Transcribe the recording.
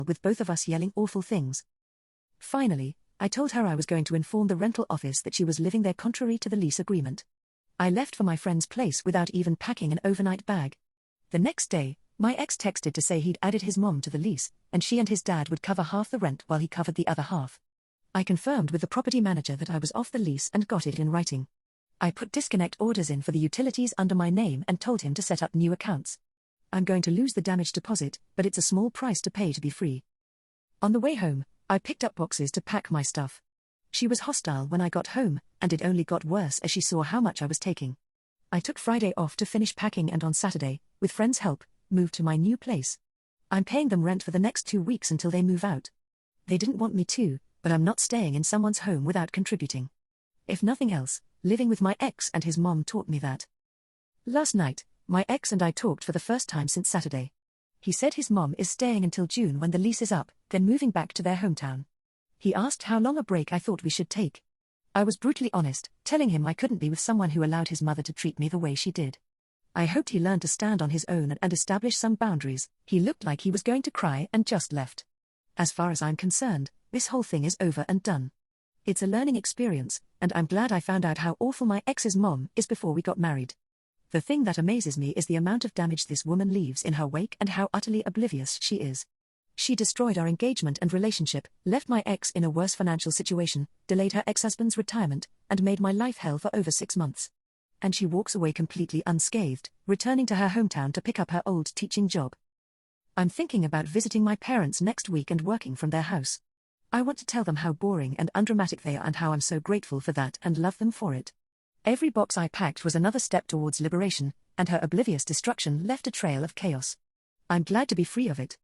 with both of us yelling awful things. Finally, I told her I was going to inform the rental office that she was living there contrary to the lease agreement. I left for my friend's place without even packing an overnight bag. The next day, my ex texted to say he'd added his mom to the lease, and she and his dad would cover half the rent while he covered the other half. I confirmed with the property manager that I was off the lease and got it in writing. I put disconnect orders in for the utilities under my name and told him to set up new accounts. I'm going to lose the damage deposit, but it's a small price to pay to be free. On the way home, I picked up boxes to pack my stuff. She was hostile when I got home, and it only got worse as she saw how much I was taking. I took Friday off to finish packing and on Saturday, with friends' help, moved to my new place. I'm paying them rent for the next 2 weeks until they move out. They didn't want me to, but I'm not staying in someone's home without contributing. If nothing else, living with my ex and his mom taught me that. Last night, my ex and I talked for the first time since Saturday. He said his mom is staying until June when the lease is up, then moving back to their hometown. He asked how long a break I thought we should take. I was brutally honest, telling him I couldn't be with someone who allowed his mother to treat me the way she did. I hoped he learned to stand on his own and establish some boundaries. He looked like he was going to cry and just left. As far as I'm concerned, this whole thing is over and done. It's a learning experience, and I'm glad I found out how awful my ex's mom is before we got married. The thing that amazes me is the amount of damage this woman leaves in her wake and how utterly oblivious she is. She destroyed our engagement and relationship, left my ex in a worse financial situation, delayed her ex-husband's retirement, and made my life hell for over 6 months. And she walks away completely unscathed, returning to her hometown to pick up her old teaching job. I'm thinking about visiting my parents next week and working from their house. I want to tell them how boring and undramatic they are and how I'm so grateful for that and love them for it. Every box I packed was another step towards liberation, and her oblivious destruction left a trail of chaos. I'm glad to be free of it.